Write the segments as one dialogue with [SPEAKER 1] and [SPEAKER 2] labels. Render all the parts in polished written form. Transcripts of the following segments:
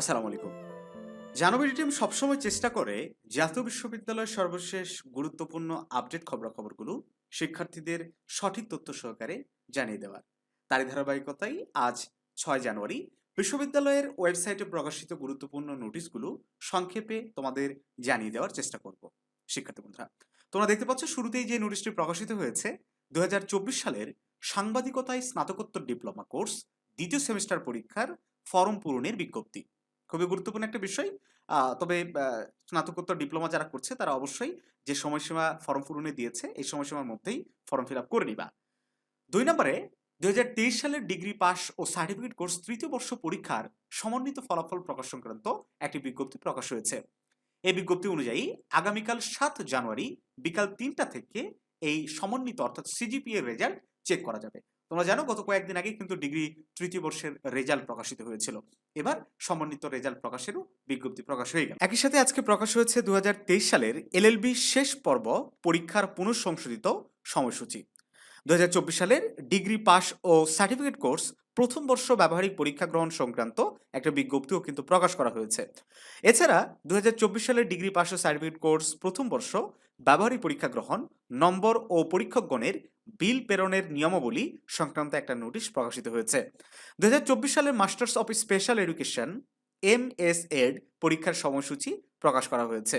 [SPEAKER 1] আসসালামু আলাইকুম। জানুয়ারি টিম সবসময় চেষ্টা করে জাতীয় বিশ্ববিদ্যালয়ের সর্বশেষ গুরুত্বপূর্ণ আপডেট খবরাখবরগুলো শিক্ষার্থীদের সঠিক তথ্য সহকারে জানিয়ে দেওয়ার। তারই ধারাবাহিকতায় আজ 6 জানুয়ারি বিশ্ববিদ্যালয়ের ওয়েবসাইটে প্রকাশিত গুরুত্বপূর্ণ নোটিশগুলো সংক্ষেপে তোমাদের জানিয়ে দেওয়ার চেষ্টা করব। শিক্ষার্থী বন্ধুরা, তোমরা দেখতে পাচ্ছ শুরুতেই যে নোটিশটি প্রকাশিত হয়েছে 2024 সালের সাংবাদিকতায় স্নাতকোত্তর ডিপ্লোমা কোর্স দ্বিতীয় সেমিস্টার পরীক্ষার ফরম পূরণের বিজ্ঞপ্তি। খুবই গুরুত্বপূর্ণ একটা বিষয়। তবে স্নাতকোত্তর ডিপ্লোমা যারা করছে তারা অবশ্যই যে সময়সীমা ফর্ম পূরণে দিয়েছে এই সময়সীমার মধ্যেই ফর্ম ফিল আপ করে নিবা। 2 নম্বরে 2023 সালের ডিগ্রি পাস ও সার্টিফিকেট কোর্স তৃতীয় বর্ষ পরীক্ষার সমন্বিত ফলাফল প্রকাশ সংক্রান্ত একটি বিজ্ঞপ্তি প্রকাশ হয়েছে। এই বিজ্ঞপ্তি অনুযায়ী আগামীকাল 7 জানুয়ারি বিকাল 3টা থেকে এই সমন্বিত অর্থাৎ সিজিপিএ রেজাল্ট চেক করা যাবে। তোমরা জানো গত কয়েকদিন আগে কিন্তু ডিগ্রি তৃতীয় বর্ষের রেজাল্ট প্রকাশিত হয়েছিল। এবার সমন্বিত রেজাল্ট প্রকাশেরও বিজ্ঞপ্তি প্রকাশ হয়ে গেল। একই সাথে আজকে প্রকাশ হয়েছে 2023 সালের এলএলবি শেষ পর্ব পরীক্ষার পুনঃসংশোধিত সময়সূচি। 2024 সালের ডিগ্রি পাস ও সার্টিফিকেট কোর্স প্রথম বর্ষ ব্যবহারিক পরীক্ষা গ্রহণ সংক্রান্ত একটা বিজ্ঞপ্তিও কিন্তু প্রকাশ করা হয়েছে। এছাড়া 2024 সালের ডিগ্রি পাস ও সার্টিফিকেট কোর্স প্রথম বর্ষ ব্যবহারিক পরীক্ষা গ্রহণ নম্বর ও পরীক্ষকগণের বিল প্রেরণের নিয়মাবলী সংক্রান্ত একটা নোটিশ প্রকাশিত হয়েছে। 2024 সালের মাস্টার্স অফ স্পেশাল এডুকেশন এমএসএড পরীক্ষার সময়সূচি প্রকাশ করা হয়েছে।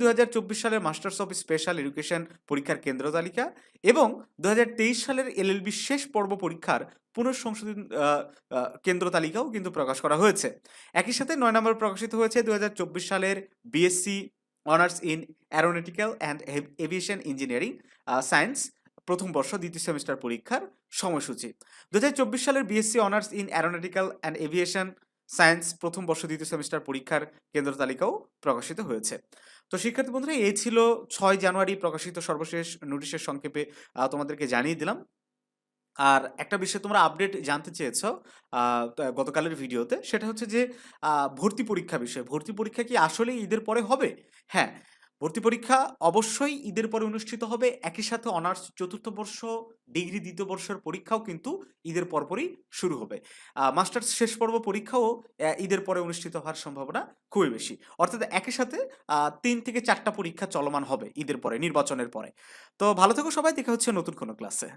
[SPEAKER 1] 2024 সালের মাস্টার্স অফ স্পেশাল এডুকেশন পরীক্ষার কেন্দ্র তালিকা এবং 2023 সালের এলএলবি শেষ পর্ব পরীক্ষার পুনঃসংশোধন কেন্দ্র তালিকাও কিন্তু প্রকাশ করা হয়েছে। একই সাথে 9 নম্বর প্রকাশিত হয়েছে 2024 সালের BSc honours in aeronautical and aviation engineering science প্রথম বর্ষ দ্বিতীয় সেমিস্টার পরীক্ষার সময়সূচি। 2024 সালের BSc honours in aeronautical and aviation science প্রথম বর্ষ দ্বিতীয় সেমিস্টার পরীক্ষার কেন্দ্র তালিকাও প্রকাশিত হয়েছে। তো শিক্ষার্থী বন্ধুরা, এই ছিল 6 জানুয়ারি প্রকাশিত সর্বশেষ নোটিশের সংক্ষেপে তোমাদেরকে জানিয়ে দিলাম। আর একটা বিষয় তোমরা আপডেট জানতে চেয়েছ গতকালের ভিডিওতে, সেটা হচ্ছে যে ভর্তি পরীক্ষা বিষয়। ভর্তি পরীক্ষা কি আসলেই ঈদের পরে হবে? হ্যাঁ, ভর্তি পরীক্ষা অবশ্যই ঈদের পরে অনুষ্ঠিত হবে। একই সাথে অনার্স চতুর্থ বর্ষ ডিগ্রি দ্বিতীয় বর্ষের পরীক্ষাও কিন্তু ঈদের পরপরই শুরু হবে। মাস্টার্স শেষ পর্ব পরীক্ষাও ঈদের পরে অনুষ্ঠিত হওয়ার সম্ভাবনা খুবই বেশি। অর্থাৎ একই সাথে 3 থেকে 4টা পরীক্ষা চলমান হবে ঈদের পরে, নির্বাচনের পরে। তো ভালো থেকো সবাই, দেখা হচ্ছে নতুন কোনো ক্লাসে।